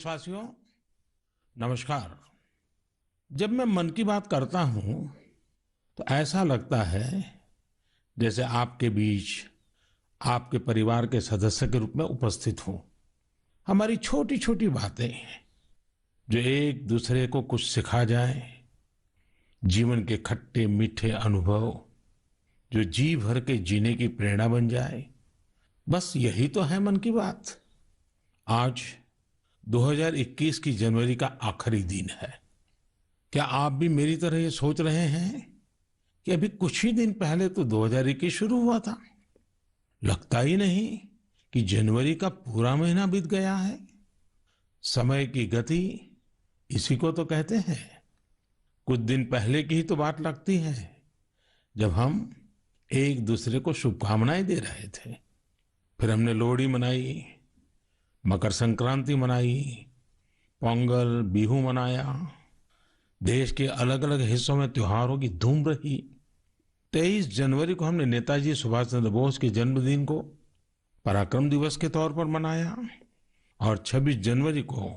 देशवासियों, नमस्कार। जब मैं मन की बात करता हूं तो ऐसा लगता है जैसे आपके बीच आपके परिवार के सदस्य के रूप में उपस्थित हूं। हमारी छोटी छोटी बातें जो एक दूसरे को कुछ सिखा जाए, जीवन के खट्टे मीठे अनुभव जो जी भर के जीने की प्रेरणा बन जाए, बस यही तो है मन की बात। आज 2021 की जनवरी का आखिरी दिन है। क्या आप भी मेरी तरह ये सोच रहे हैं कि अभी कुछ ही दिन पहले तो 2021 शुरू हुआ था? लगता ही नहीं कि जनवरी का पूरा महीना बीत गया है। समय की गति इसी को तो कहते हैं। कुछ दिन पहले की ही तो बात लगती है जब हम एक दूसरे को शुभकामनाएं दे रहे थे। फिर हमने लोहड़ी मनाई, मकर संक्रांति मनाई, पोंगल, बिहू मनाया। देश के अलग अलग हिस्सों में त्योहारों की धूम रही। 23 जनवरी को हमने नेताजी सुभाष चंद्र बोस के जन्मदिन को पराक्रम दिवस के तौर पर मनाया और 26 जनवरी को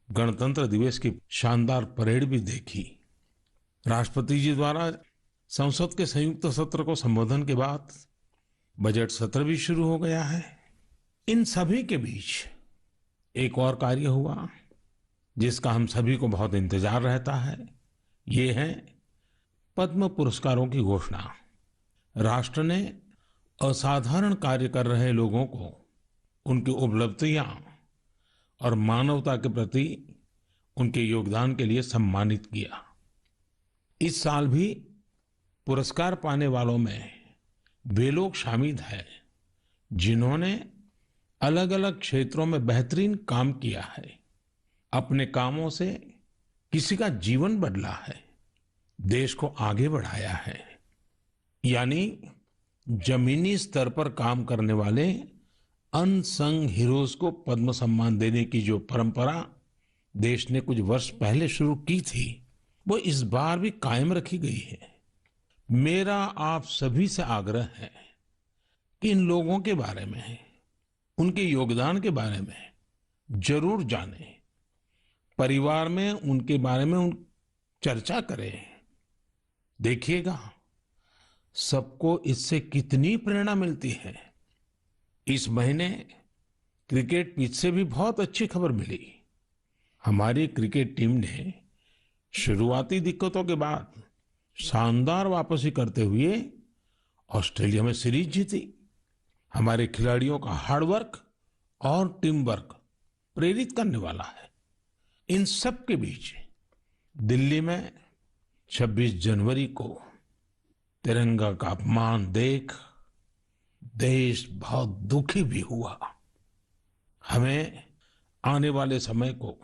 गणतंत्र दिवस की शानदार परेड भी देखी। राष्ट्रपति जी द्वारा संसद के संयुक्त सत्र को संबोधन के बाद बजट सत्र भी शुरू हो गया है। इन सभी के बीच एक और कार्य हुआ जिसका हम सभी को बहुत इंतजार रहता है। ये है पद्म पुरस्कारों की घोषणा। राष्ट्र ने असाधारण कार्य कर रहे लोगों को उनकी उपलब्धियां और मानवता के प्रति उनके योगदान के लिए सम्मानित किया। इस साल भी पुरस्कार पाने वालों में वे लोग शामिल हैं जिन्होंने अलग अलग क्षेत्रों में बेहतरीन काम किया है। अपने कामों से किसी का जीवन बदला है, देश को आगे बढ़ाया है। यानी जमीनी स्तर पर काम करने वाले अनसंग हीरोज को पद्म सम्मान देने की जो परंपरा देश ने कुछ वर्ष पहले शुरू की थी, वो इस बार भी कायम रखी गई है। मेरा आप सभी से आग्रह है कि इन लोगों के बारे में, उनके योगदान के बारे में जरूर जानें। परिवार में उनके बारे में चर्चा करें। देखिएगा सबको इससे कितनी प्रेरणा मिलती है। इस महीने क्रिकेट पिच से भी बहुत अच्छी खबर मिली। हमारी क्रिकेट टीम ने शुरुआती दिक्कतों के बाद शानदार वापसी करते हुए ऑस्ट्रेलिया में सीरीज जीती। हमारे खिलाड़ियों का हार्डवर्क और टीम वर्क प्रेरित करने वाला है। इन सब के बीच दिल्ली में 26 जनवरी को तिरंगा का अपमान देख देश बहुत दुखी भी हुआ। हमें आने वाले समय को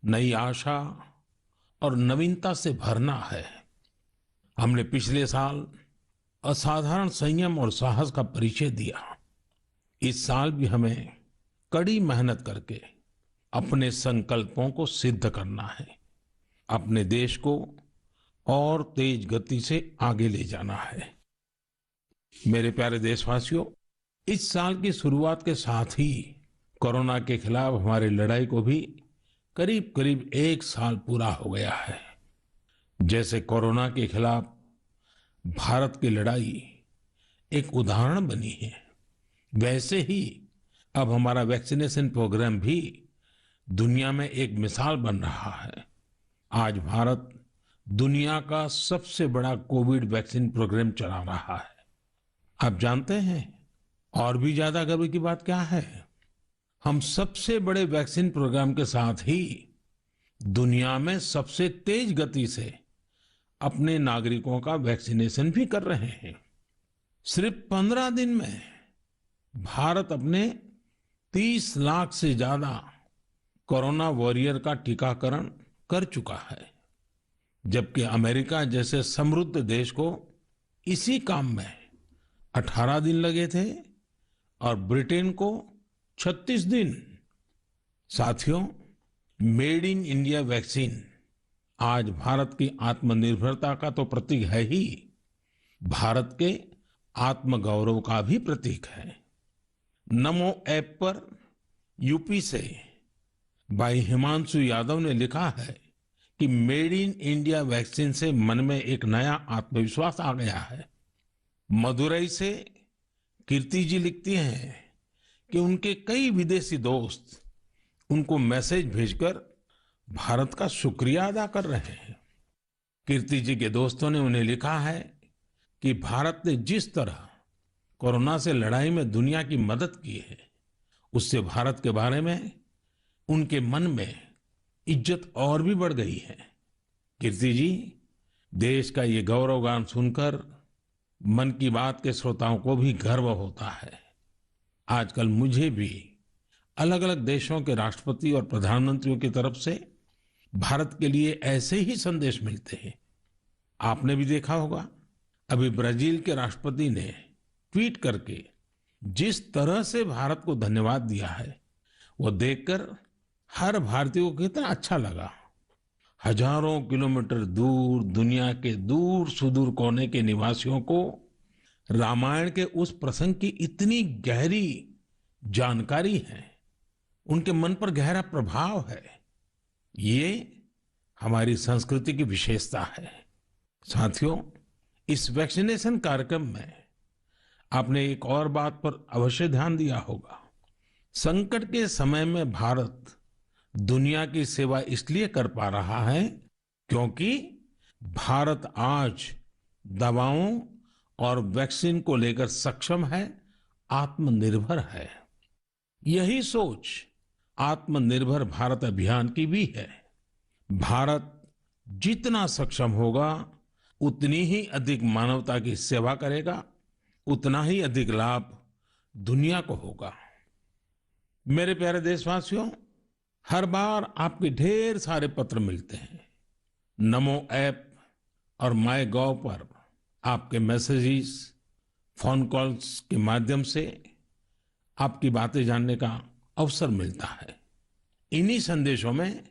नई आशा और नवीनता से भरना है। हमने पिछले साल असाधारण संयम और साहस का परिचय दिया। इस साल भी हमें कड़ी मेहनत करके अपने संकल्पों को सिद्ध करना है। अपने देश को और तेज गति से आगे ले जाना है। मेरे प्यारे देशवासियों, इस साल की शुरुआत के साथ ही कोरोना के खिलाफ हमारी लड़ाई को भी करीब करीब 1 साल पूरा हो गया है। जैसे कोरोना के खिलाफ भारत की लड़ाई एक उदाहरण बनी है, वैसे ही अब हमारा वैक्सीनेशन प्रोग्राम भी दुनिया में एक मिसाल बन रहा है। आज भारत दुनिया का सबसे बड़ा कोविड वैक्सीन प्रोग्राम चला रहा है। आप जानते हैं और भी ज्यादा गर्व की बात क्या है? हम सबसे बड़े वैक्सीन प्रोग्राम के साथ ही दुनिया में सबसे तेज गति से अपने नागरिकों का वैक्सीनेशन भी कर रहे हैं। सिर्फ 15 दिन में भारत अपने 30 लाख से ज्यादा कोरोना वॉरियर का टीकाकरण कर चुका है, जबकि अमेरिका जैसे समृद्ध देश को इसी काम में 18 दिन लगे थे और ब्रिटेन को 36 दिन। साथियों, मेड इन इंडिया वैक्सीन आज भारत की आत्मनिर्भरता का तो प्रतीक है ही, भारत के आत्मगौरव का भी प्रतीक है। नमो ऐप पर यूपी से भाई हिमांशु यादव ने लिखा है कि मेड इन इंडिया वैक्सीन से मन में एक नया आत्मविश्वास आ गया है। मदुरई से कीर्ति जी लिखती हैं कि उनके कई विदेशी दोस्त उनको मैसेज भेजकर भारत का शुक्रिया अदा कर रहे हैं। कीर्ति जी के दोस्तों ने उन्हें लिखा है कि भारत ने जिस तरह कोरोना से लड़ाई में दुनिया की मदद की है, उससे भारत के बारे में उनके मन में इज्जत और भी बढ़ गई है। कीर्ति जी, देश का ये गौरवगान सुनकर मन की बात के श्रोताओं को भी गर्व होता है। आजकल मुझे भी अलग अलग देशों के राष्ट्रपति और प्रधानमंत्रियों की तरफ से भारत के लिए ऐसे ही संदेश मिलते हैं। आपने भी देखा होगा, अभी ब्राजील के राष्ट्रपति ने ट्वीट करके जिस तरह से भारत को धन्यवाद दिया है, वो देखकर हर भारतीय को कितना अच्छा लगा। हजारों किलोमीटर दूर दुनिया के दूर सुदूर कोने के निवासियों को रामायण के उस प्रसंग की इतनी गहरी जानकारी है, उनके मन पर गहरा प्रभाव है। ये हमारी संस्कृति की विशेषता है। साथियों, इस वैक्सीनेशन कार्यक्रम में आपने एक और बात पर अवश्य ध्यान दिया होगा। संकट के समय में भारत दुनिया की सेवा इसलिए कर पा रहा है क्योंकि भारत आज दवाओं और वैक्सीन को लेकर सक्षम है, आत्मनिर्भर है। यही सोच आत्मनिर्भर भारत अभियान की भी है। भारत जितना सक्षम होगा, उतनी ही अधिक मानवता की सेवा करेगा, उतना ही अधिक लाभ दुनिया को होगा। मेरे प्यारे देशवासियों, हर बार आपके ढेर सारे पत्र मिलते हैं। नमो ऐप और माय गॉव पर आपके मैसेजेस, फोन कॉल्स के माध्यम से आपकी बातें जानने का अवसर मिलता है। इन्हीं संदेशों में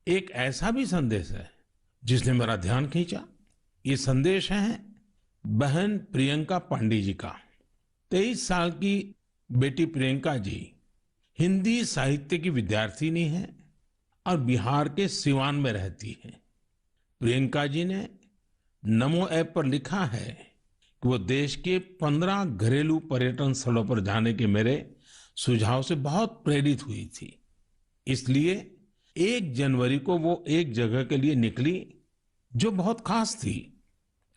एक ऐसा भी संदेश है जिसने मेरा ध्यान खींचा। ये संदेश है बहन प्रियंका पांडे जी का। 23 साल की बेटी प्रियंका जी हिंदी साहित्य की विद्यार्थिनी है और बिहार के सिवान में रहती है। प्रियंका जी ने नमो ऐप पर लिखा है कि वो देश के 15 घरेलू पर्यटन स्थलों पर जाने के मेरे सुझाव से बहुत प्रेरित हुई थी। इसलिए 1 जनवरी को वो एक जगह के लिए निकली जो बहुत खास थी।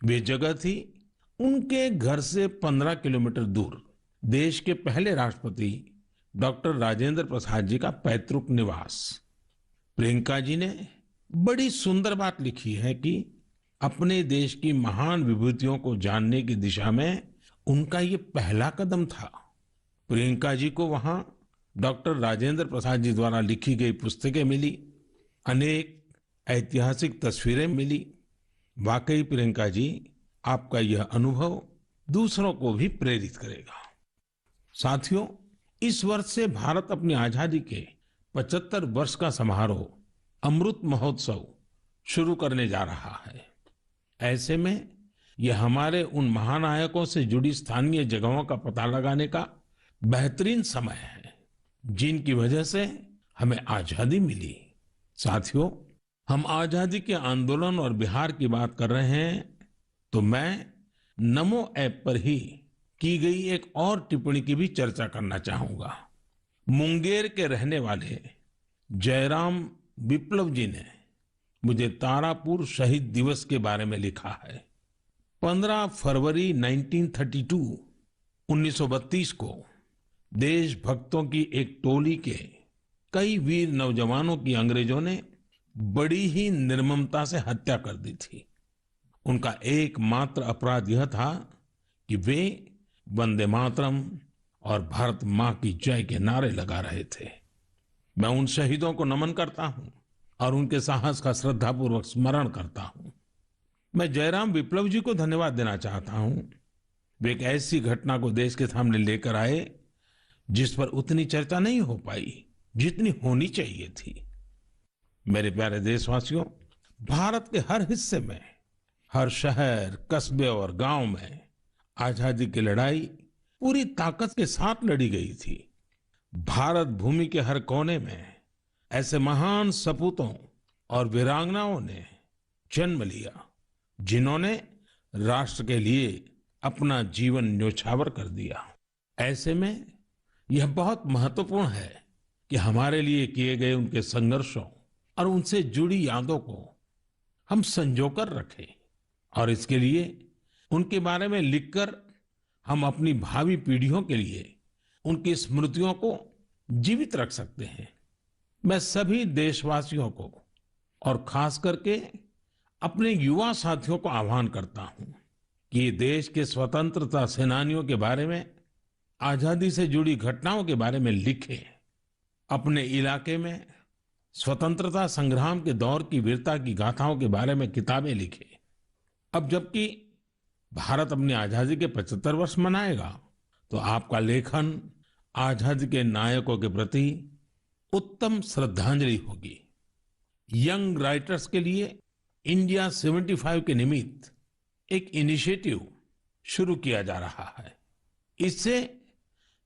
वे जगह थी उनके घर से 15 किलोमीटर दूर देश के पहले राष्ट्रपति डॉक्टर राजेंद्र प्रसाद जी का पैतृक निवास। प्रियंका जी ने बड़ी सुंदर बात लिखी है कि अपने देश की महान विभूतियों को जानने की दिशा में उनका ये पहला कदम था। प्रियंका जी को वहां डॉक्टर राजेंद्र प्रसाद जी द्वारा लिखी गई पुस्तकें मिली, अनेक ऐतिहासिक तस्वीरें मिली। वाकई प्रियंका जी, आपका यह अनुभव दूसरों को भी प्रेरित करेगा। साथियों, इस वर्ष से भारत अपनी आजादी के 75 वर्ष का समारोह अमृत महोत्सव शुरू करने जा रहा है। ऐसे में यह हमारे उन महानायकों से जुड़ी स्थानीय जगहों का पता लगाने का बेहतरीन समय है जिनकी वजह से हमें आजादी मिली। साथियों, हम आजादी के आंदोलन और बिहार की बात कर रहे हैं तो मैं नमो ऐप पर ही की गई एक और टिप्पणी की भी चर्चा करना चाहूंगा। मुंगेर के रहने वाले जयराम विप्लव जी ने मुझे तारापुर शहीद दिवस के बारे में लिखा है। 15 फरवरी 1932 को देशभक्तों की एक टोली के कई वीर नौजवानों की अंग्रेजों ने बड़ी ही निर्ममता से हत्या कर दी थी। उनका एकमात्र अपराध यह था कि वे वंदे मातरम और भारत मां की जय के नारे लगा रहे थे। मैं उन शहीदों को नमन करता हूं और उनके साहस का श्रद्धापूर्वक स्मरण करता हूं। मैं जयराम विप्लव जी को धन्यवाद देना चाहता हूं। वे एक ऐसी घटना को देश के सामने लेकर आए जिस पर उतनी चर्चा नहीं हो पाई जितनी होनी चाहिए थी। मेरे प्यारे देशवासियों, भारत के हर हिस्से में, हर शहर, कस्बे और गांव में आजादी की लड़ाई पूरी ताकत के साथ लड़ी गई थी। भारत भूमि के हर कोने में ऐसे महान सपूतों और वीरांगनाओं ने जन्म लिया जिन्होंने राष्ट्र के लिए अपना जीवन न्योछावर कर दिया। ऐसे में यह बहुत महत्वपूर्ण है कि हमारे लिए किए गए उनके संघर्षों और उनसे जुड़ी यादों को हम संजोकर रखें और इसके लिए उनके बारे में लिखकर हम अपनी भावी पीढ़ियों के लिए उनकी स्मृतियों को जीवित रख सकते हैं। मैं सभी देशवासियों को और खास करके अपने युवा साथियों को आह्वान करता हूं कि ये देश के स्वतंत्रता सेनानियों के बारे में, आजादी से जुड़ी घटनाओं के बारे में लिखें। अपने इलाके में स्वतंत्रता संग्राम के दौर की वीरता की गाथाओं के बारे में किताबें लिखें। अब जबकि भारत अपनी आजादी के 75 वर्ष मनाएगा, तो आपका लेखन आजादी के नायकों के प्रति उत्तम श्रद्धांजलि होगी। यंग राइटर्स के लिए इंडिया 75 के निमित्त एक इनिशिएटिव शुरू किया जा रहा है। इससे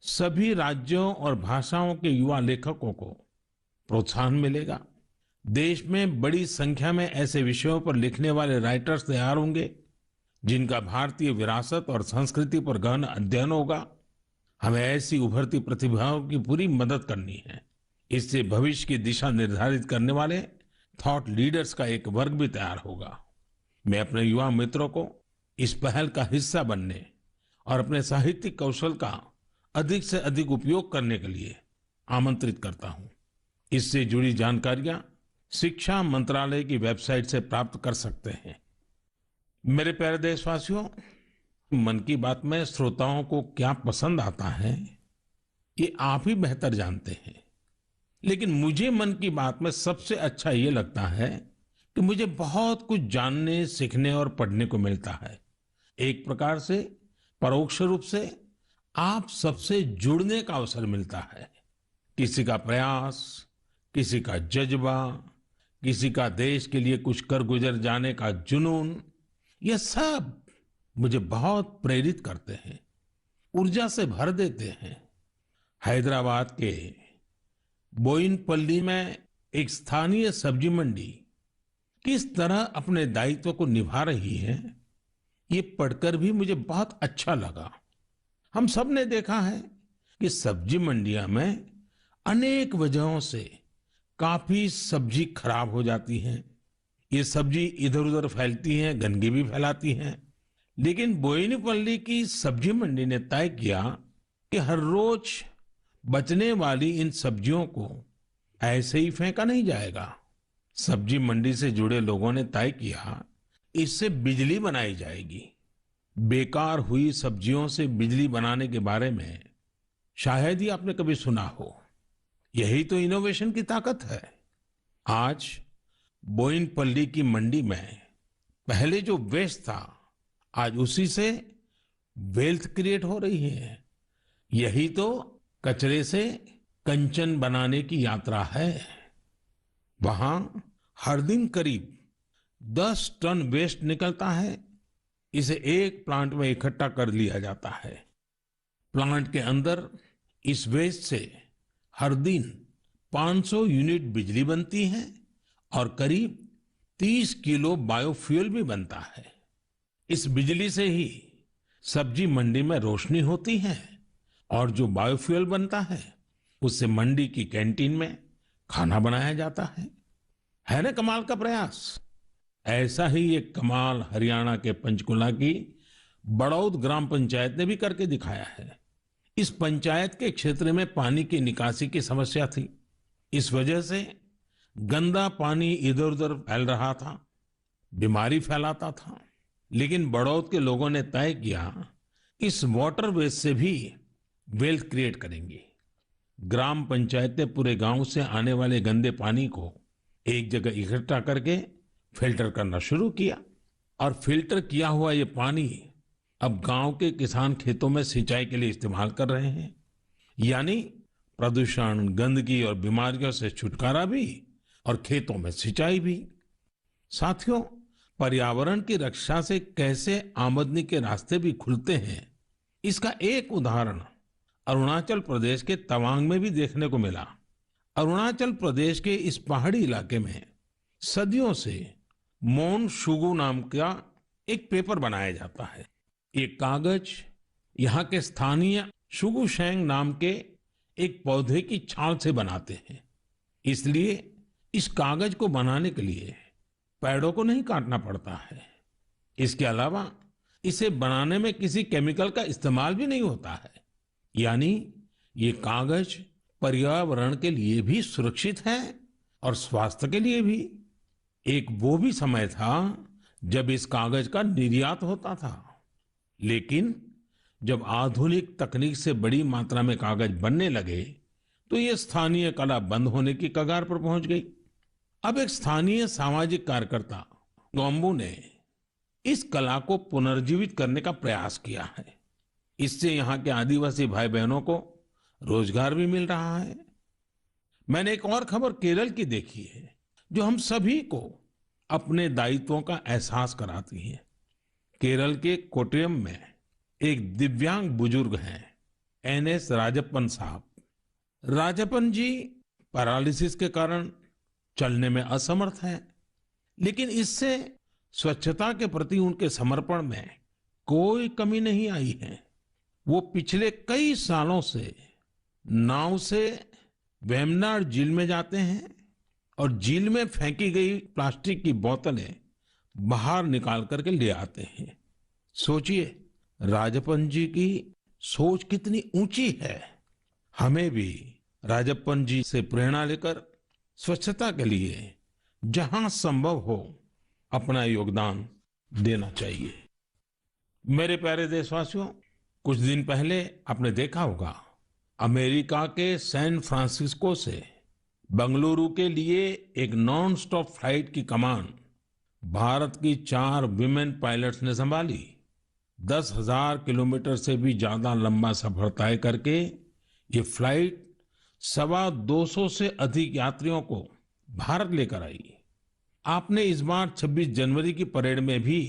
सभी राज्यों और भाषाओं के युवा लेखकों को प्रोत्साहन मिलेगा। देश में बड़ी संख्या में ऐसे विषयों पर लिखने वाले राइटर्स तैयार होंगे जिनका भारतीय विरासत और संस्कृति पर गहन अध्ययन होगा। हमें ऐसी उभरती प्रतिभाओं की पूरी मदद करनी है। इससे भविष्य की दिशा निर्धारित करने वाले थॉट लीडर्स का एक वर्ग भी तैयार होगा। मैं अपने युवा मित्रों को इस पहल का हिस्सा बनने और अपने साहित्यिक कौशल का अधिक से अधिक उपयोग करने के लिए आमंत्रित करता हूं। इससे जुड़ी जानकारियां शिक्षा मंत्रालय की वेबसाइट से प्राप्त कर सकते हैं। मेरे प्यारे देशवासियों, मन की बात में श्रोताओं को क्या पसंद आता है ये आप ही बेहतर जानते हैं, लेकिन मुझे मन की बात में सबसे अच्छा ये लगता है कि मुझे बहुत कुछ जानने, सीखने और पढ़ने को मिलता है। एक प्रकार से परोक्ष रूप से आप सबसे जुड़ने का अवसर मिलता है। किसी का प्रयास, किसी का जज्बा, किसी का देश के लिए कुछ कर गुजर जाने का जुनून, ये सब मुझे बहुत प्रेरित करते हैं, ऊर्जा से भर देते हैं। हैदराबाद के बोयिनपल्ली में एक स्थानीय सब्जी मंडी किस तरह अपने दायित्व को निभा रही है, ये पढ़कर भी मुझे बहुत अच्छा लगा। हम सब ने देखा है कि सब्जी मंडियां में अनेक वजहों से काफी सब्जी खराब हो जाती है। ये सब्जी इधर उधर फैलती है, गंदगी भी फैलाती है। लेकिन बोयिनपल्ली की सब्जी मंडी ने तय किया कि हर रोज बचने वाली इन सब्जियों को ऐसे ही फेंका नहीं जाएगा। सब्जी मंडी से जुड़े लोगों ने तय किया इससे बिजली बनाई जाएगी। बेकार हुई सब्जियों से बिजली बनाने के बारे में शायद ही आपने कभी सुना हो। यही तो इनोवेशन की ताकत है। आज बोयिनपल्ली की मंडी में पहले जो वेस्ट था, आज उसी से वेल्थ क्रिएट हो रही है। यही तो कचरे से कंचन बनाने की यात्रा है। वहां हर दिन करीब 10 टन वेस्ट निकलता है। इसे एक प्लांट में इकट्ठा कर लिया जाता है। प्लांट के अंदर इस वेस्ट से हर दिन 500 यूनिट बिजली बनती है और करीब 30 किलो बायोफ्यूल भी बनता है। इस बिजली से ही सब्जी मंडी में रोशनी होती है और जो बायोफ्यूल बनता है उससे मंडी की कैंटीन में खाना बनाया जाता है ना कमाल का प्रयास। ऐसा ही एक कमाल हरियाणा के पंचकुला की बड़ौद ग्राम पंचायत ने भी करके दिखाया है। इस पंचायत के क्षेत्र में पानी की निकासी की समस्या थी। इस वजह से गंदा पानी इधर उधर फैल रहा था, बीमारी फैलाता था। लेकिन बड़ौद के लोगों ने तय किया इस वाटर वेस्ट से भी वेल्थ क्रिएट करेंगे। ग्राम पंचायत ने पूरे गांव से आने वाले गंदे पानी को एक जगह इकट्ठा करके फिल्टर करना शुरू किया और फिल्टर किया हुआ ये पानी अब गांव के किसान खेतों में सिंचाई के लिए इस्तेमाल कर रहे हैं। यानी प्रदूषण, गंदगी और बीमारियों से छुटकारा भी और खेतों में सिंचाई भी। साथियों, पर्यावरण की रक्षा से कैसे आमदनी के रास्ते भी खुलते हैं, इसका एक उदाहरण अरुणाचल प्रदेश के तवांग में भी देखने को मिला। अरुणाचल प्रदेश के इस पहाड़ी इलाके में सदियों से मोन शुगु नाम का एक पेपर बनाया जाता है। ये कागज यहाँ के स्थानीय शुगु शेंग नाम के एक पौधे की छाल से बनाते हैं। इसलिए इस कागज को बनाने के लिए पेड़ों को नहीं काटना पड़ता है। इसके अलावा इसे बनाने में किसी केमिकल का इस्तेमाल भी नहीं होता है। यानी ये कागज पर्यावरण के लिए भी सुरक्षित है और स्वास्थ्य के लिए भी। एक वो भी समय था जब इस कागज का निर्यात होता था, लेकिन जब आधुनिक तकनीक से बड़ी मात्रा में कागज बनने लगे तो ये स्थानीय कला बंद होने की कगार पर पहुंच गई। अब एक स्थानीय सामाजिक कार्यकर्ता गोम्बू ने इस कला को पुनर्जीवित करने का प्रयास किया है। इससे यहाँ के आदिवासी भाई बहनों को रोजगार भी मिल रहा है। मैंने एक और खबर केरल की देखी है जो हम सभी को अपने दायित्वों का एहसास कराती है। केरल के कोट्टयम में एक दिव्यांग बुजुर्ग हैं, एनएस राजप्पन साहब। राजप्पन जी पैरालिसिस के कारण चलने में असमर्थ हैं, लेकिन इससे स्वच्छता के प्रति उनके समर्पण में कोई कमी नहीं आई है। वो पिछले कई सालों से नाव से वेम्बनाड झील में जाते हैं और झील में फेंकी गई प्लास्टिक की बोतलें बाहर निकाल करके ले आते हैं। सोचिए, राजप्पन जी की सोच कितनी ऊंची है। हमें भी राजप्पन जी से प्रेरणा लेकर स्वच्छता के लिए जहां संभव हो अपना योगदान देना चाहिए। मेरे प्यारे देशवासियों, कुछ दिन पहले आपने देखा होगा अमेरिका के सैन फ्रांसिस्को से बंगलुरु के लिए एक नॉन स्टॉप फ्लाइट की कमान भारत की 4 विमेन पायलट्स ने संभाली। 10,000 किलोमीटर से भी ज्यादा लंबा सफर तय करके ये फ्लाइट 225 से अधिक यात्रियों को भारत लेकर आई। आपने इस बार 26 जनवरी की परेड में भी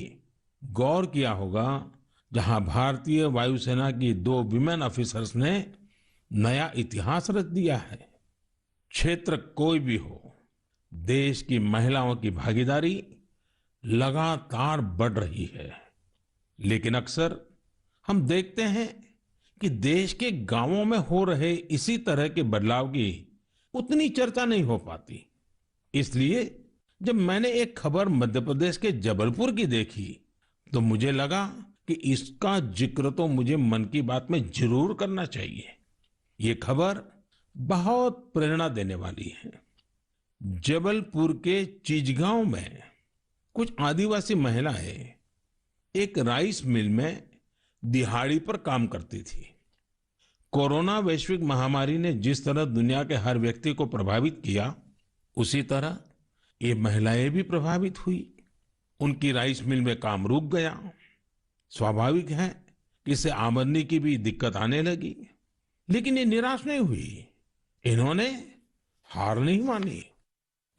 गौर किया होगा, जहां भारतीय वायुसेना की 2 विमेन ऑफिसर्स ने नया इतिहास रच दिया है। क्षेत्र कोई भी हो, देश की महिलाओं की भागीदारी लगातार बढ़ रही है। लेकिन अक्सर हम देखते हैं कि देश के गांवों में हो रहे इसी तरह के बदलाव की उतनी चर्चा नहीं हो पाती। इसलिए जब मैंने एक खबर मध्य प्रदेश के जबलपुर की देखी तो मुझे लगा कि इसका जिक्र तो मुझे मन की बात में जरूर करना चाहिए। ये खबर बहुत प्रेरणा देने वाली है। जबलपुर के चिचगांव में कुछ आदिवासी महिलाएं एक राइस मिल में दिहाड़ी पर काम करती थी। कोरोना वैश्विक महामारी ने जिस तरह दुनिया के हर व्यक्ति को प्रभावित किया, उसी तरह ये महिलाएं भी प्रभावित हुई। उनकी राइस मिल में काम रुक गया। स्वाभाविक है कि इससे आमदनी की भी दिक्कत आने लगी, लेकिन ये निराश नहीं हुई। इन्होंने हार नहीं मानी।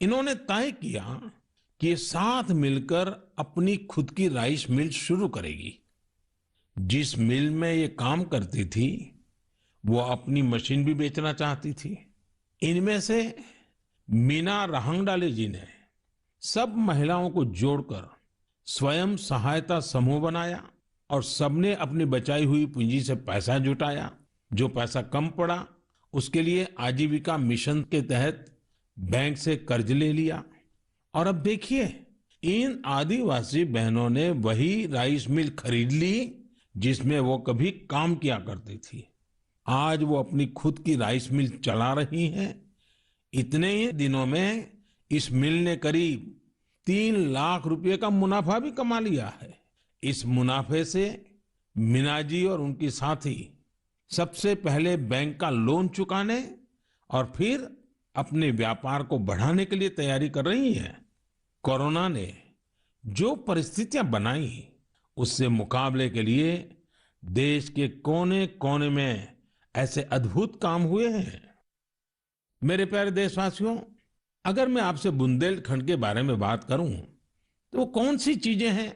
इन्होंने तय किया कि ये साथ मिलकर अपनी खुद की राइस मिल शुरू करेगी। जिस मिल में ये काम करती थी वो अपनी मशीन भी बेचना चाहती थी। इनमें से मीना रहंगडाले जी ने सब महिलाओं को जोड़कर स्वयं सहायता समूह बनाया और सबने अपनी बचाई हुई पूंजी से पैसा जुटाया। जो पैसा कम पड़ा उसके लिए आजीविका मिशन के तहत बैंक से कर्ज ले लिया। और अब देखिए, इन आदिवासी बहनों ने वही राइस मिल खरीद ली जिसमें वो कभी काम किया करती थी। आज वो अपनी खुद की राइस मिल चला रही हैं। इतने ही दिनों में इस मिल ने करीब 3 लाख रुपए का मुनाफा भी कमा लिया है। इस मुनाफे से मीना जी और उनकी साथी सबसे पहले बैंक का लोन चुकाने और फिर अपने व्यापार को बढ़ाने के लिए तैयारी कर रही हैं। कोरोना ने जो परिस्थितियां बनाई, उससे मुकाबले के लिए देश के कोने कोने में ऐसे अद्भुत काम हुए हैं। मेरे प्यारे देशवासियों, अगर मैं आपसे बुंदेलखंड के बारे में बात करूं तो वो कौन सी चीजें हैं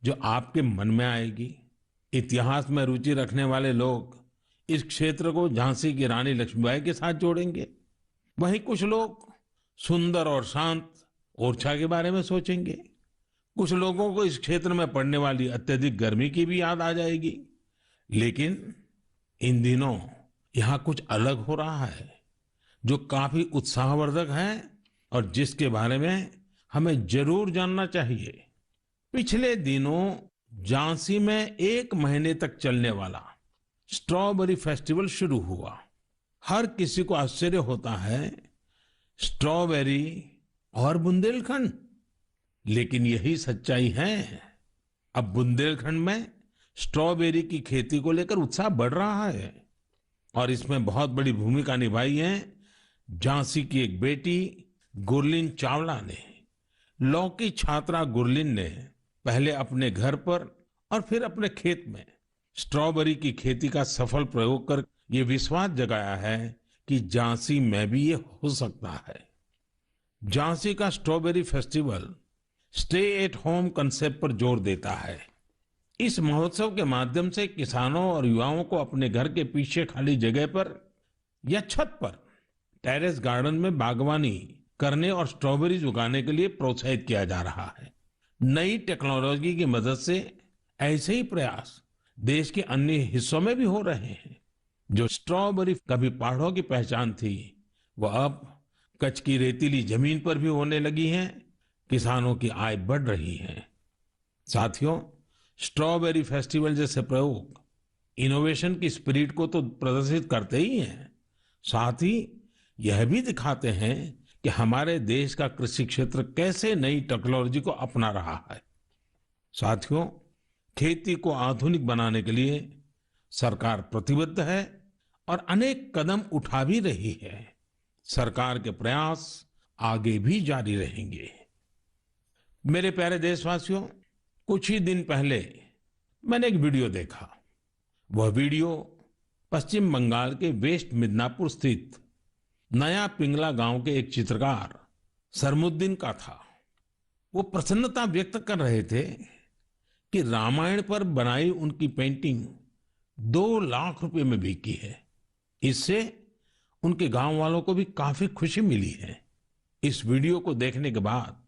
जो आपके मन में आएगी? इतिहास में रुचि रखने वाले लोग इस क्षेत्र को झांसी की रानी लक्ष्मीबाई के साथ जोड़ेंगे। वहीं कुछ लोग सुंदर और शांत ओरछा के बारे में सोचेंगे। कुछ लोगों को इस क्षेत्र में पड़ने वाली अत्यधिक गर्मी की भी याद आ जाएगी। लेकिन इन दिनों यहाँ कुछ अलग हो रहा है जो काफी उत्साहवर्धक है और जिसके बारे में हमें जरूर जानना चाहिए। पिछले दिनों झांसी में 1 महीने तक चलने वाला स्ट्रॉबेरी फेस्टिवल शुरू हुआ। हर किसी को आश्चर्य होता है, स्ट्रॉबेरी और बुंदेलखंड, लेकिन यही सच्चाई है। अब बुंदेलखंड में स्ट्रॉबेरी की खेती को लेकर उत्साह बढ़ रहा है और इसमें बहुत बड़ी भूमिका निभाई है झांसी की एक बेटी गुरलीन चावला ने। लॉ की छात्रा गुरलीन ने पहले अपने घर पर और फिर अपने खेत में स्ट्रॉबेरी की खेती का सफल प्रयोग कर ये विश्वास जगाया है कि झांसी में भी ये हो सकता है। झांसी का strawberry festival stay at home concept पर जोर देता है। इस महोत्सव के माध्यम से किसानों और युवाओं को अपने घर के पीछे खाली जगह पर या छत पर टेरेस गार्डन में बागवानी करने और स्ट्रॉबेरीज उगाने के लिए प्रोत्साहित किया जा रहा है। नई टेक्नोलॉजी की मदद से ऐसे ही प्रयास देश के अन्य हिस्सों में भी हो रहे हैं। जो स्ट्रॉबेरी कभी पहाड़ों की पहचान थी, वह अब कच्छ की रेतीली जमीन पर भी होने लगी है। किसानों की आय बढ़ रही है। साथियों, स्ट्रॉबेरी फेस्टिवल जैसे प्रयोग इनोवेशन की स्पिरिट को तो प्रदर्शित करते ही हैं, साथ ही यह भी दिखाते हैं कि हमारे देश का कृषि क्षेत्र कैसे नई टेक्नोलॉजी को अपना रहा है। साथियों, खेती को आधुनिक बनाने के लिए सरकार प्रतिबद्ध है और अनेक कदम उठा भी रही है। सरकार के प्रयास आगे भी जारी रहेंगे। मेरे प्यारे देशवासियों, कुछ ही दिन पहले मैंने एक वीडियो देखा। वह वीडियो पश्चिम बंगाल के वेस्ट मिदनापुर स्थित नया पिंगला गांव के एक चित्रकार सरमुद्दीन का था। वो प्रसन्नता व्यक्त कर रहे थे कि रामायण पर बनाई उनकी पेंटिंग 2 लाख रुपए में बिकी है। इससे उनके गांव वालों को भी काफी खुशी मिली है। इस वीडियो को देखने के बाद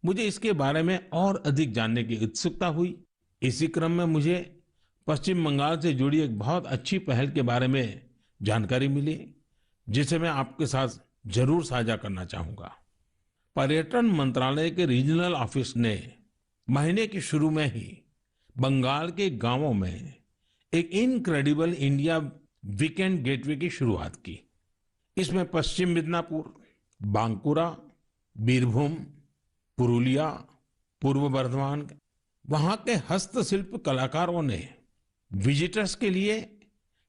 मुझे इसके बारे में और अधिक जानने की उत्सुकता हुई। इसी क्रम में मुझे पश्चिम बंगाल से जुड़ी एक बहुत अच्छी पहल के बारे में जानकारी मिली, जिसे मैं आपके साथ जरूर साझा करना चाहूंगा। पर्यटन मंत्रालय के रीजनल ऑफिस ने महीने के शुरू में ही बंगाल के गांवों में एक इनक्रेडिबल इंडिया वीकेंड गेटवे की शुरुआत की। इसमें पश्चिम मिदनापुर, बांकुरा, बीरभूम, पुरुलिया, पूर्व बर्धमान, वहां के हस्तशिल्प कलाकारों ने विजिटर्स के लिए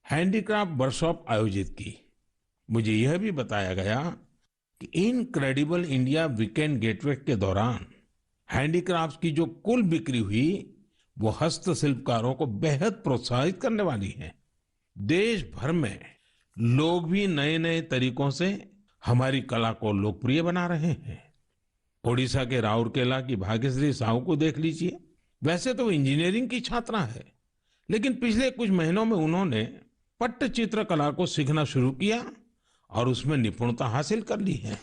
हैंडीक्राफ्ट वर्कशॉप आयोजित की। मुझे यह भी बताया गया कि इनक्रेडिबल इंडिया वीकेंड गेटवे के दौरान हैंडीक्राफ्ट की जो कुल बिक्री हुई, वो हस्तशिल्पकारों को बेहद प्रोत्साहित करने वाली है। देश भर में लोग भी नए नए तरीकों से हमारी कला को लोकप्रिय बना रहे हैं। ओडिशा के राउरकेला की भाग्यश्री साहू को देख लीजिए। वैसे तो इंजीनियरिंग की छात्रा है, लेकिन पिछले कुछ महीनों में उन्होंने पट्टचित्र कला को सीखना शुरू किया और उसमें निपुणता हासिल कर ली है।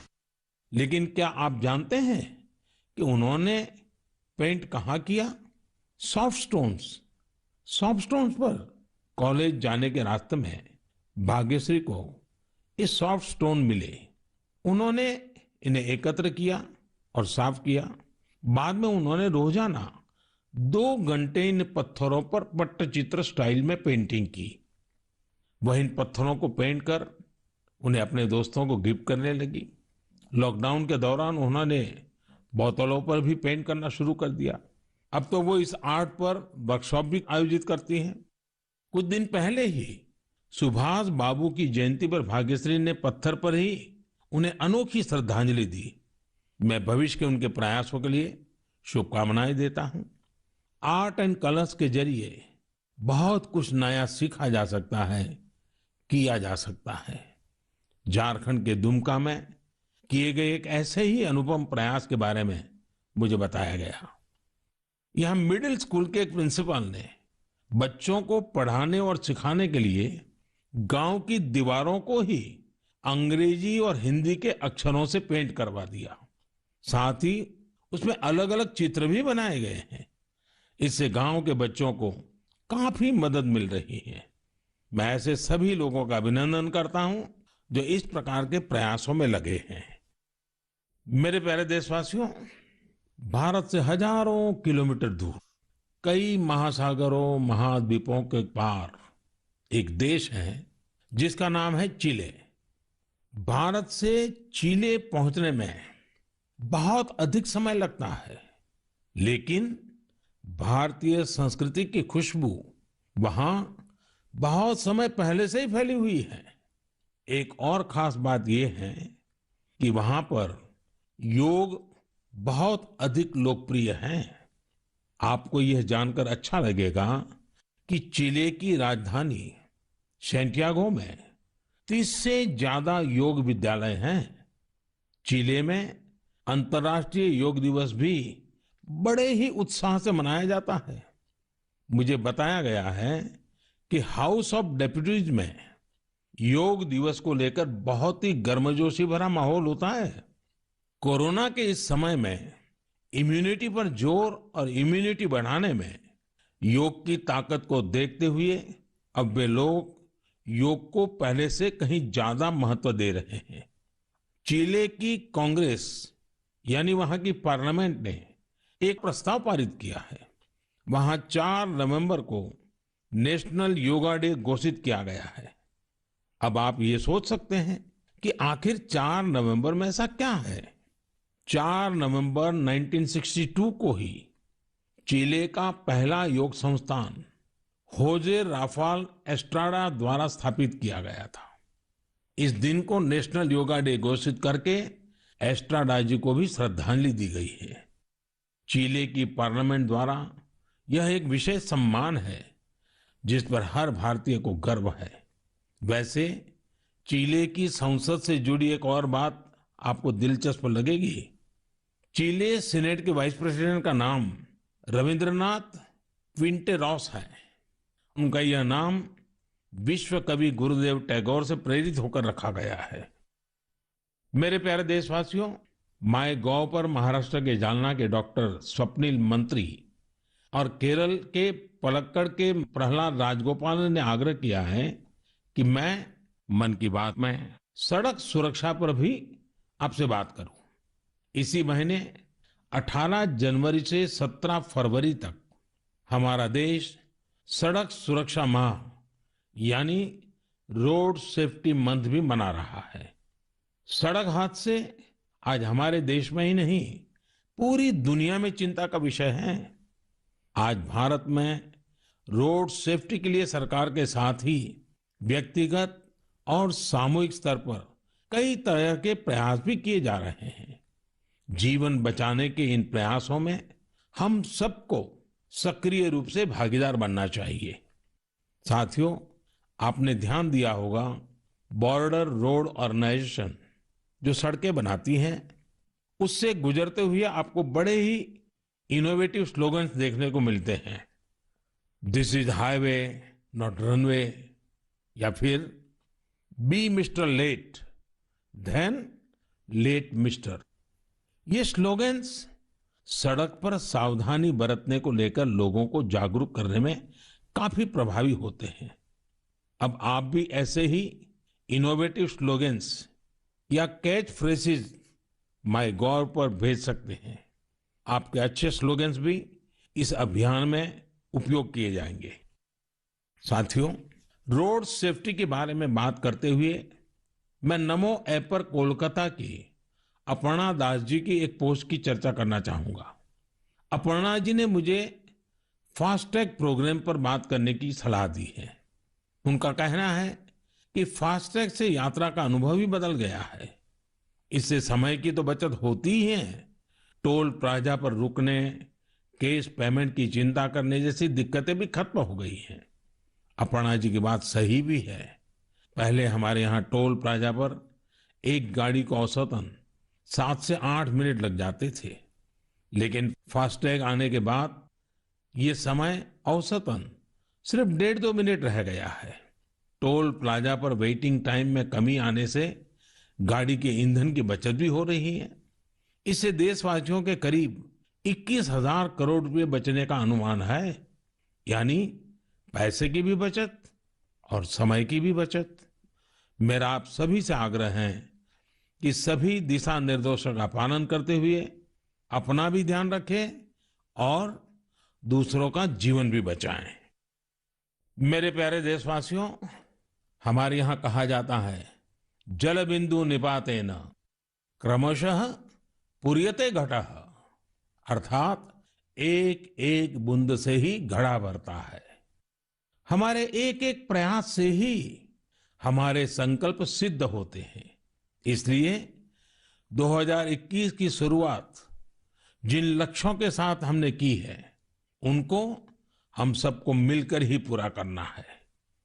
लेकिन क्या आप जानते हैं कि उन्होंने पेंट कहाँ किया? सॉफ्ट स्टोन्स पर। कॉलेज जाने के रास्ते में भाग्यश्री को ये सॉफ्ट स्टोन मिले। उन्होंने इन्हें एकत्र किया और साफ किया। बाद में उन्होंने रोजाना 2 घंटे इन पत्थरों पर पट्टचित्र स्टाइल में पेंटिंग की। वह इन पत्थरों को पेंट कर उन्हें अपने दोस्तों को गिफ्ट करने लगी। लॉकडाउन के दौरान उन्होंने बोतलों पर भी पेंट करना शुरू कर दिया। अब तो वो इस आर्ट पर वर्कशॉप भी आयोजित करती हैं। कुछ दिन पहले ही सुभाष बाबू की जयंती पर भाग्यश्री ने पत्थर पर ही उन्हें अनोखी श्रद्धांजलि दी। मैं भविष्य के उनके प्रयासों के लिए शुभकामनाएं देता हूं। आर्ट एंड कलर्स के जरिए बहुत कुछ नया सीखा जा सकता है, किया जा सकता है। झारखंड के दुमका में किए गए एक ऐसे ही अनुपम प्रयास के बारे में मुझे बताया गया। यहाँ मिडिल स्कूल के एक प्रिंसिपल ने बच्चों को पढ़ाने और सिखाने के लिए गांव की दीवारों को ही अंग्रेजी और हिंदी के अक्षरों से पेंट करवा दिया। साथ ही उसमें अलग अलग चित्र भी बनाए गए हैं। इससे गांव के बच्चों को काफी मदद मिल रही है। मैं ऐसे सभी लोगों का अभिनंदन करता हूं जो इस प्रकार के प्रयासों में लगे हैं। मेरे प्यारे देशवासियों, भारत से हजारों किलोमीटर दूर, कई महासागरों महाद्वीपों के पार एक देश है जिसका नाम है चिले। भारत से चिले पहुंचने में बहुत अधिक समय लगता है, लेकिन भारतीय संस्कृति की खुशबू वहां बहुत समय पहले से ही फैली हुई है। एक और खास बात यह है कि वहां पर योग बहुत अधिक लोकप्रिय है। आपको यह जानकर अच्छा लगेगा कि चिले की राजधानी सैंटियागो में 30 से ज्यादा योग विद्यालय हैं। चिले में अंतर्राष्ट्रीय योग दिवस भी बड़े ही उत्साह से मनाया जाता है। मुझे बताया गया है कि हाउस ऑफ डेप्यूटीज में योग दिवस को लेकर बहुत ही गर्मजोशी भरा माहौल होता है। कोरोना के इस समय में इम्यूनिटी पर जोर और इम्यूनिटी बढ़ाने में योग की ताकत को देखते हुए अब वे लोग योग को पहले से कहीं ज्यादा महत्व दे रहे हैं। चिले की कांग्रेस यानी वहां की पार्लियामेंट ने एक प्रस्ताव पारित किया है। वहां 4 नवंबर को नेशनल योगा डे घोषित किया गया है। अब आप ये सोच सकते हैं कि आखिर 4 नवंबर में ऐसा क्या है। 4 नवंबर 1962 को ही चिले का पहला योग संस्थान होजे राफाल एस्ट्राडा द्वारा स्थापित किया गया था। इस दिन को नेशनल योगा डे घोषित करके एस्ट्राडा जी को भी श्रद्धांजलि दी गई है। चिले की पार्लियामेंट द्वारा यह एक विशेष सम्मान है जिस पर हर भारतीय को गर्व है। वैसे चिले की संसद से जुड़ी एक और बात आपको दिलचस्प लगेगी। चिले सीनेट के वाइस प्रेसिडेंट का नाम रविंद्रनाथ क्विंटेरॉस है। उनका यह नाम विश्व कवि गुरुदेव टैगोर से प्रेरित होकर रखा गया है। मेरे प्यारे देशवासियों, माय गॉव पर महाराष्ट्र के जालना के डॉक्टर स्वप्निल मंत्री और केरल के पलक्कड़ के प्रहलाद राजगोपाल ने आग्रह किया है कि मैं मन की बात में सड़क सुरक्षा पर भी आपसे बात करूं। इसी महीने 18 जनवरी से 17 फरवरी तक हमारा देश सड़क सुरक्षा माह यानी रोड सेफ्टी मंथ भी मना रहा है। सड़क हादसे आज हमारे देश में ही नहीं, पूरी दुनिया में चिंता का विषय है। आज भारत में रोड सेफ्टी के लिए सरकार के साथ ही व्यक्तिगत और सामूहिक स्तर पर कई तरह के प्रयास भी किए जा रहे हैं। जीवन बचाने के इन प्रयासों में हम सबको सक्रिय रूप से भागीदार बनना चाहिए। साथियों, आपने ध्यान दिया होगा, बॉर्डर रोड ऑर्गेनाइजेशन जो सड़कें बनाती हैं, उससे गुजरते हुए आपको बड़े ही इनोवेटिव स्लोगन्स देखने को मिलते हैं। This is highway not runway, या फिर be mister late then late mister. ये स्लोगन्स सड़क पर सावधानी बरतने को लेकर लोगों को जागरूक करने में काफी प्रभावी होते हैं। अब आप भी ऐसे ही इनोवेटिव स्लोगन्स या कैच फ्रेजेस माय गॉव पर भेज सकते हैं। आपके अच्छे स्लोगन्स भी इस अभियान में उपयोग किए जाएंगे। साथियों, रोड सेफ्टी के बारे में बात करते हुए मैं नमो ऐप पर कोलकाता की अपर्णा दास जी की एक पोस्ट की चर्चा करना चाहूंगा। अपर्णा जी ने मुझे फास्टैग प्रोग्राम पर बात करने की सलाह दी है। उनका कहना है कि फास्टैग से यात्रा का अनुभव ही बदल गया है। इससे समय की तो बचत होती ही है, टोल प्लाजा पर रुकने, कैश पेमेंट की चिंता करने जैसी दिक्कतें भी खत्म हो गई हैं। अपर्णा जी की बात सही भी है। पहले हमारे यहाँ टोल प्लाजा पर एक गाड़ी को औसतन 7 से 8 मिनट लग जाते थे, लेकिन फास्टैग आने के बाद ये समय औसतन सिर्फ 1.5-2 मिनट रह गया है। टोल प्लाजा पर वेटिंग टाइम में कमी आने से गाड़ी के ईंधन की बचत भी हो रही है। इससे देशवासियों के करीब 21,000 करोड़ रुपए बचने का अनुमान है। यानी पैसे की भी बचत और समय की भी बचत। मेरा आप सभी से आग्रह है कि सभी दिशा निर्देशों का पालन करते हुए अपना भी ध्यान रखें और दूसरों का जीवन भी बचाएं। मेरे प्यारे देशवासियों, हमारे यहाँ कहा जाता है, जल बिंदु निपातेन क्रमशः पूर्यते घटः। अर्थात एक एक बूंद से ही घड़ा भरता है। हमारे एक एक प्रयास से ही हमारे संकल्प सिद्ध होते हैं। इसलिए 2021 की शुरुआत जिन लक्ष्यों के साथ हमने की है, उनको हम सबको मिलकर ही पूरा करना है।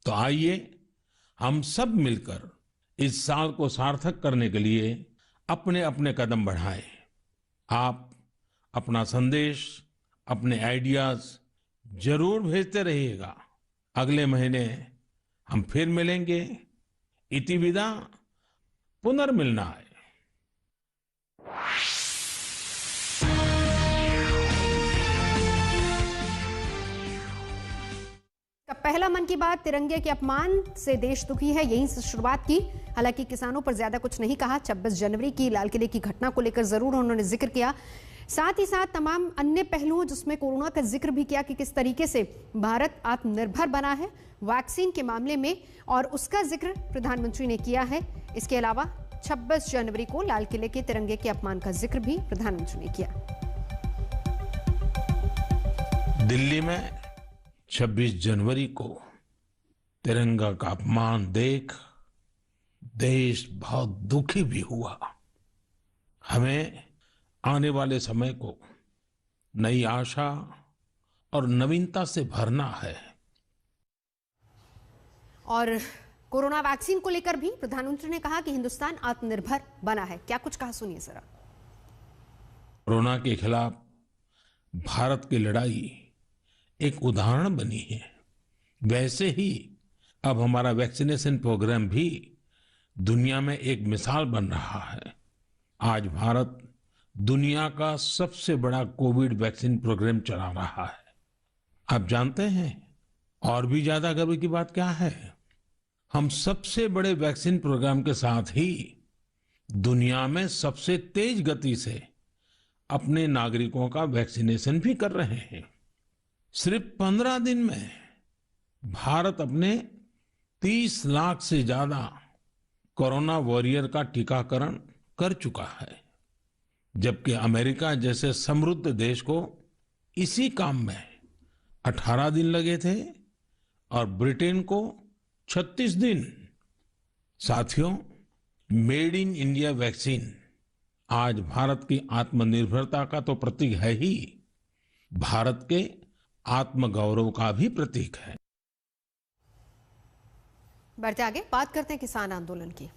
तो आइए हम सब मिलकर इस साल को सार्थक करने के लिए अपने अपने कदम बढ़ाएं। आप अपना संदेश, अपने आइडियाज जरूर भेजते रहिएगा। अगले महीने हम फिर मिलेंगे। इति विदा पुनर्मिलनाय। पहला मन की बात तिरंगे के अपमान से देश दुखी है, यहीं से शुरुआत की। हालांकि किसानों पर ज्यादा कुछ नहीं कहा। 26 जनवरी की लाल किले की घटना को लेकर जरूर उन्होंने जिक्र किया। साथ ही साथ तमाम अन्य पहलुओं जिसमें कोरोना का जिक्र भी किया कि किस तरीके से भारत आत्मनिर्भर बना है वैक्सीन के मामले में, और उसका जिक्र प्रधानमंत्री ने किया है। इसके अलावा 26 जनवरी को लाल किले के तिरंगे के अपमान का जिक्र भी प्रधानमंत्री ने किया। दिल्ली में 26 जनवरी को तिरंगा का अपमान देख देश बहुत दुखी भी हुआ। हमें आने वाले समय को नई आशा और नवीनता से भरना है। और कोरोना वैक्सीन को लेकर भी प्रधानमंत्री ने कहा कि हिंदुस्तान आत्मनिर्भर बना है। क्या कुछ कहा, सुनिए जरा। कोरोना के खिलाफ भारत की लड़ाई एक उदाहरण बनी है। वैसे ही अब हमारा वैक्सीनेशन प्रोग्राम भी दुनिया में एक मिसाल बन रहा है। आज भारत दुनिया का सबसे बड़ा कोविड वैक्सीन प्रोग्राम चला रहा है। आप जानते हैं और भी ज्यादा गर्व की बात क्या है? हम सबसे बड़े वैक्सीन प्रोग्राम के साथ ही दुनिया में सबसे तेज गति से अपने नागरिकों का वैक्सीनेशन भी कर रहे हैं। सिर्फ 15 दिन में भारत अपने 30 लाख से ज्यादा कोरोना वॉरियर का टीकाकरण कर चुका है, जबकि अमेरिका जैसे समृद्ध देश को इसी काम में 18 दिन लगे थे और ब्रिटेन को 36 दिन। साथियों, मेड इन इंडिया वैक्सीन आज भारत की आत्मनिर्भरता का तो प्रतीक है ही, भारत के आत्मगौरव का भी प्रतीक है। बढ़ते आगे बात करते हैं किसान आंदोलन की।